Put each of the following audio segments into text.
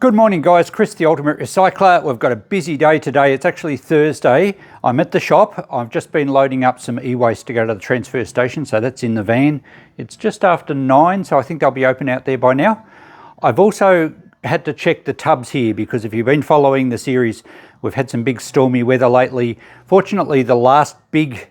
Good morning guys, Chris the Ultimate Recycler. We've got a busy day today. It's actually Thursday. I'm at the shop. I've just been loading up some e-waste to go to the transfer station, so that's in the van. It's just after 9, so I think they'll be open out there by now. I've also had to check the tubs here because if you've been following the series, we've had some big stormy weather lately. Fortunately, the last big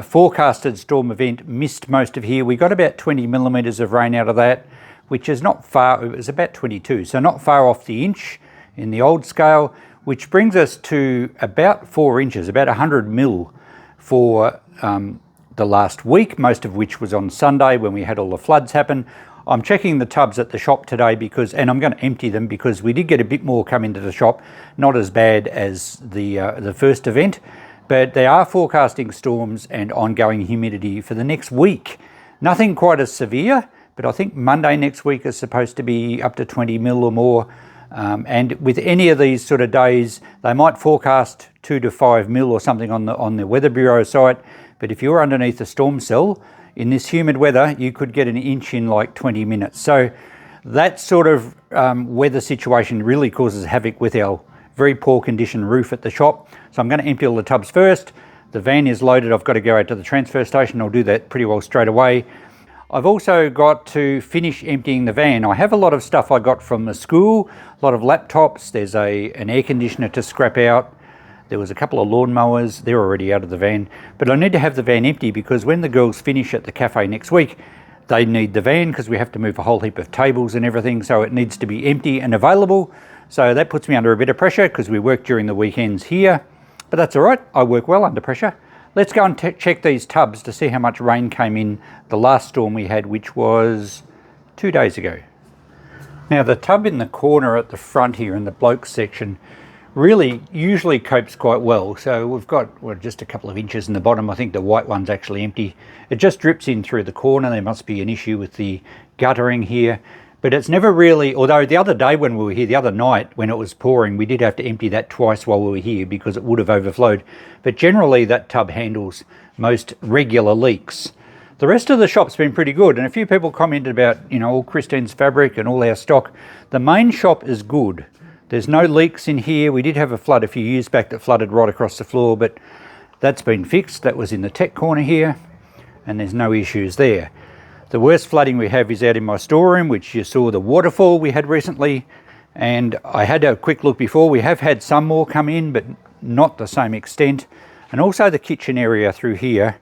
forecasted storm event missed most of here. We got about 20 millimeters of rain out of that, which is not far. It was about 22, so not far off the inch in the old scale, which brings us to about 4 inches, about 100 mil for the last week, most of which was on Sunday when we had all the floods happen. I'm checking the tubs at the shop today and I'm going to empty them because we did get a bit more come into the shop, not as bad as the first event, but they are forecasting storms and ongoing humidity for the next week. Nothing quite as severe, but I think Monday next week is supposed to be up to 20 mil or more. And with any of these sort of days, they might forecast 2 to 5 mil or something on the Weather Bureau site. But if you're underneath a storm cell, in this humid weather, you could get an inch in like 20 minutes. So that sort of weather situation really causes havoc with our very poor condition roof at the shop. So I'm going to empty all the tubs first. The van is loaded. I've got to go out to the transfer station. I'll do that pretty well straight away. I've also got to finish emptying the van. I have a lot of stuff I got from the school, a lot of laptops. There's an air conditioner to scrap out. There was a couple of lawnmowers. They're already out of the van. But I need to have the van empty because when the girls finish at the cafe next week, they need the van because we have to move a whole heap of tables and everything. So it needs to be empty and available. So that puts me under a bit of pressure because we work during the weekends here. But that's all right. I work well under pressure. Let's go and check these tubs to see how much rain came in the last storm we had, which was 2 days ago. Now the tub in the corner at the front here in the blokes section really usually copes quite well. So we've got just a couple of inches in the bottom. I think the white one's actually empty. It just drips in through the corner. There must be an issue with the guttering here. But it's never really, although the other day when we were here, the other night when it was pouring, we did have to empty that twice while we were here because it would have overflowed. But generally that tub handles most regular leaks. The rest of the shop's been pretty good, and a few people commented about, all Christine's fabric and all our stock. The main shop is good. There's no leaks in here. We did have a flood a few years back that flooded right across the floor, but that's been fixed. That was in the tech corner here, and there's no issues there. The worst flooding we have is out in my storeroom, which you saw the waterfall we had recently. And I had a quick look before. We have had some more come in, but not the same extent. And also the kitchen area through here,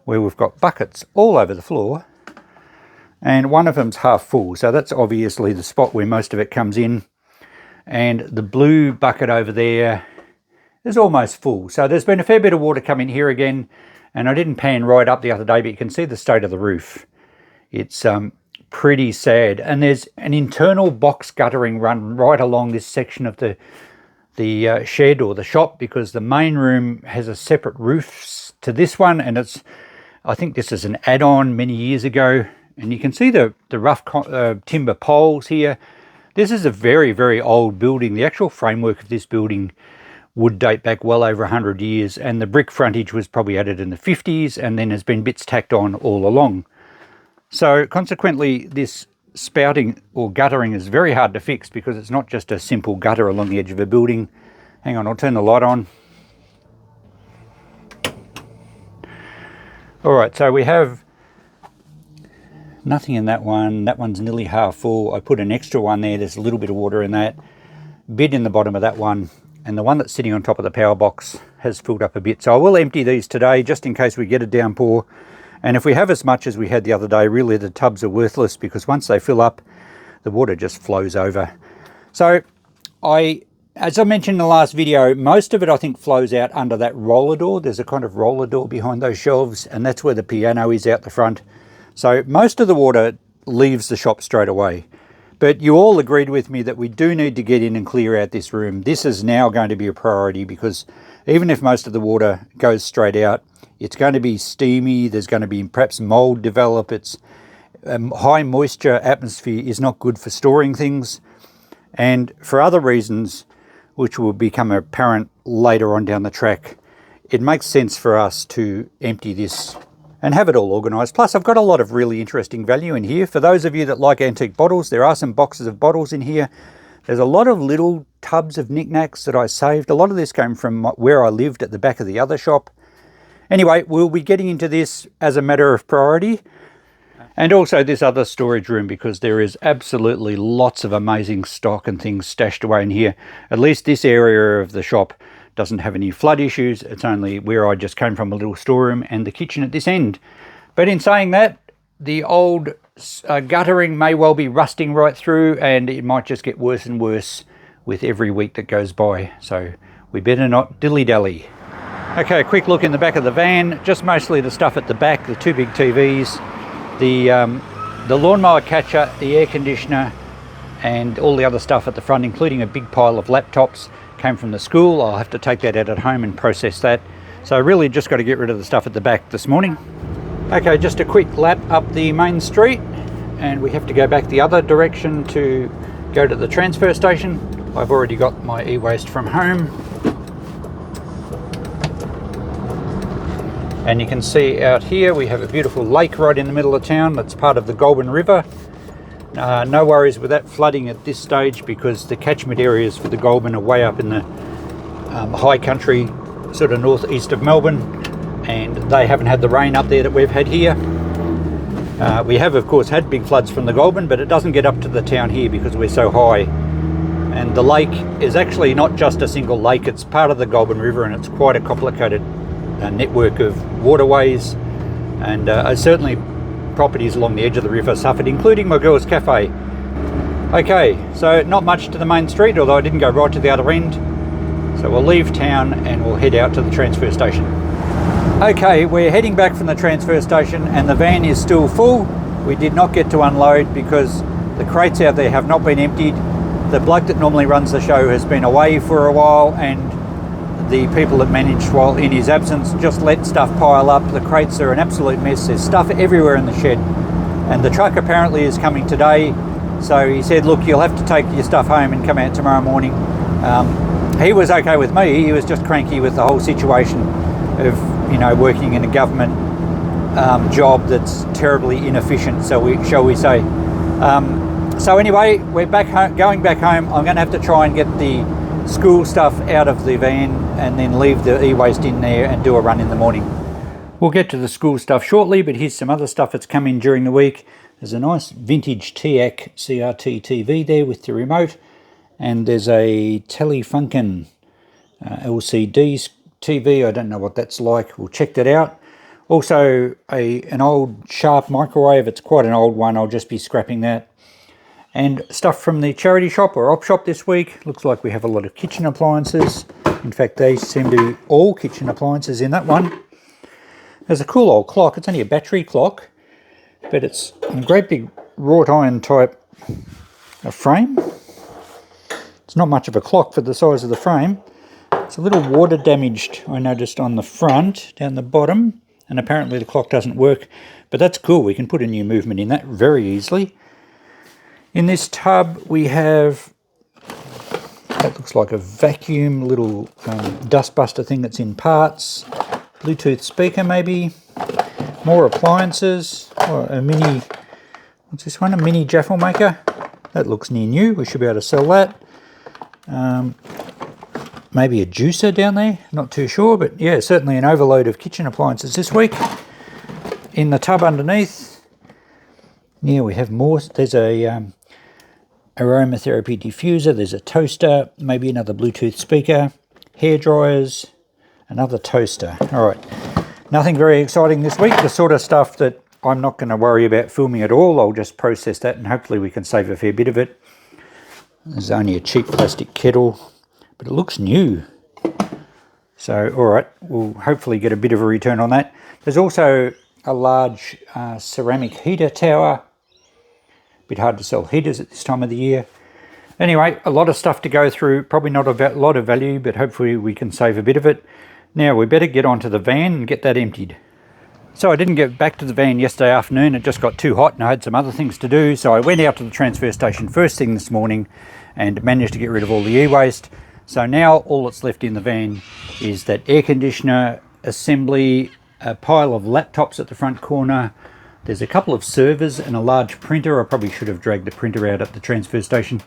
where we've got buckets all over the floor. And one of them's half full. So that's obviously the spot where most of it comes in. And the blue bucket over there is almost full. So there's been a fair bit of water come in here again. And I didn't pan right up the other day, but you can see the state of the roof. It's pretty sad, and there's an internal box guttering run right along this section of the shed or the shop because the main room has a separate roof to this one, and I think this is an add-on many years ago, and you can see the rough timber poles here. This is a very, very old building. The actual framework of this building would date back well over 100 years, and the brick frontage was probably added in the 50s, and then has been bits tacked on all along. So consequently, this spouting or guttering is very hard to fix because it's not just a simple gutter along the edge of a building. Hang on, I'll turn the light on. All right, so we have nothing in that one. That one's nearly half full. I put an extra one there. There's a little bit of water in that. Bit in the bottom of that one. And the one that's sitting on top of the power box has filled up a bit. So I will empty these today just in case we get a downpour. And if we have as much as we had the other day, really the tubs are worthless because once they fill up, the water just flows over. So as I mentioned in the last video, most of it I think flows out under that roller door. There's a kind of roller door behind those shelves, and that's where the piano is out the front. So most of the water leaves the shop straight away. But you all agreed with me that we do need to get in and clear out this room. This is now going to be a priority because even if most of the water goes straight out, it's going to be steamy. There's going to be perhaps mold develop. It's high moisture atmosphere is not good for storing things. And for other reasons, which will become apparent later on down the track, it makes sense for us to empty this and have it all organised. Plus, I've got a lot of really interesting value in here. For those of you that like antique bottles, there are some boxes of bottles in here. There's a lot of little tubs of knickknacks that I saved. A lot of this came from where I lived at the back of the other shop. Anyway, we'll be getting into this as a matter of priority. And also this other storage room, because there is absolutely lots of amazing stock and things stashed away in here. At least this area of the shop doesn't have any flood issues. It's only where I just came from, a little storeroom, and the kitchen at this end. But in saying that, the old guttering may well be rusting right through, and it might just get worse and worse with every week that goes by. So we better not dilly-dally. Okay, a quick look in the back of the van. Just mostly the stuff at the back, the two big TVs, the lawnmower catcher, the air conditioner, and all the other stuff at the front, including a big pile of laptops, came from the school. I'll have to take that out at home and process that. So I really just got to get rid of the stuff at the back this morning. Okay, just a quick lap up the main street, and we have to go back the other direction to go to the transfer station. I've already got my e-waste from home. And you can see out here we have a beautiful lake right in the middle of town. That's part of the Goulburn River. No worries with that flooding at this stage, because the catchment areas for the Goulburn are way up in the high country, sort of northeast of Melbourne, and they haven't had the rain up there that we've had here. We have of course had big floods from the Goulburn, but it doesn't get up to the town here because we're so high. And the lake is actually not just a single lake, it's part of the Goulburn River, and it's quite a complicated network of waterways, and certainly properties along the edge of the river suffered, including my girls' cafe. Okay, so not much to the main street, although I didn't go right to the other end. So we'll leave town and we'll head out to the transfer station. Okay, we're heading back from the transfer station, and the van is still full. We did not get to unload because the crates out there have not been emptied. The bloke that normally runs the show has been away for a while, and the people that managed while in his absence just let stuff pile up. The crates are an absolute mess. There's stuff everywhere in the shed, and the truck apparently is coming today. So he said, look, you'll have to take your stuff home and come out tomorrow morning. He was okay with me. He was just cranky with the whole situation of, you know, working in a government job that's terribly inefficient, shall we say. So anyway, we're back home, going back home. I'm going to have to try and get the school stuff out of the van and then leave the e-waste in there and do a run in the morning. We'll get to the school stuff shortly, but here's some other stuff that's come in during the week. There's a nice vintage TAC CRT TV there with the remote, and there's a Telefunken LCD TV. I don't know what that's like. We'll check that out. Also an old Sharp microwave. It's quite an old one. I'll just be scrapping that. And stuff from the charity shop or op shop this week. Looks like we have a lot of kitchen appliances. In fact, they seem to be all kitchen appliances in that one. There's a cool old clock. It's only a battery clock, but it's a great big wrought iron type of frame. It's not much of a clock for the size of the frame. It's a little water damaged, I noticed, on the front, down the bottom, and apparently the clock doesn't work, but that's cool. We can put a new movement in that very easily. In this tub we have, that looks like a vacuum, little dustbuster thing that's in parts, Bluetooth speaker maybe, more appliances, a mini, what's this one, a mini jaffle maker. That looks near new, we should be able to sell that. Maybe a juicer down there, not too sure, but yeah, certainly an overload of kitchen appliances this week. In the tub underneath, yeah, we have more. There's a aromatherapy diffuser, there's a toaster, maybe another Bluetooth speaker, hair dryers, another toaster. All right, nothing very exciting this week, the sort of stuff that I'm not going to worry about filming at all. I'll just process that and hopefully we can save a fair bit of it. There's only a cheap plastic kettle, but it looks new. So, all right, we'll hopefully get a bit of a return on that. There's also a large ceramic heater tower. Bit hard to sell heaters at this time of the year. Anyway, a lot of stuff to go through, probably not a lot of value, but hopefully we can save a bit of it. Now we better get onto the van and get that emptied. So I didn't get back to the van yesterday afternoon, it just got too hot and I had some other things to do, so I went out to the transfer station first thing this morning and managed to get rid of all the e-waste. So now all that's left in the van is that air conditioner assembly, a pile of laptops at the front corner. There's a couple of servers and a large printer. I probably should have dragged the printer out at the transfer station.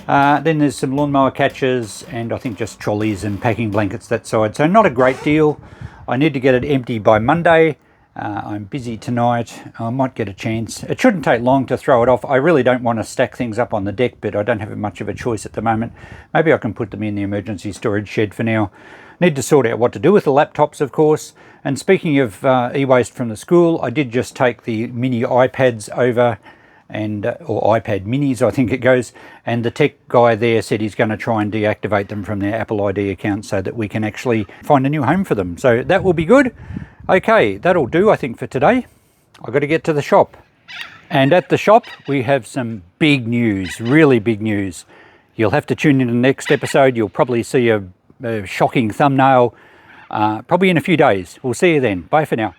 Then there's some lawnmower catchers and I think just trolleys and packing blankets that side. So not a great deal. I need to get it empty by Monday. I'm busy tonight. I might get a chance. It shouldn't take long to throw it off. I really don't want to stack things up on the deck, but I don't have much of a choice at the moment. Maybe I can put them in the emergency storage shed for now. Need to sort out what to do with the laptops, of course. And speaking of e-waste from the school, I did just take the mini iPads over, and or iPad minis I think it goes, and the tech guy there said he's going to try and deactivate them from their Apple ID account so that we can actually find a new home for them. So that will be good. Okay, that'll do I think for today. I've got to get to the shop. And at the shop we have some big news, really big news. You'll have to tune in to the next episode. You'll probably see a shocking thumbnail probably in a few days. We'll see you then. Bye for now.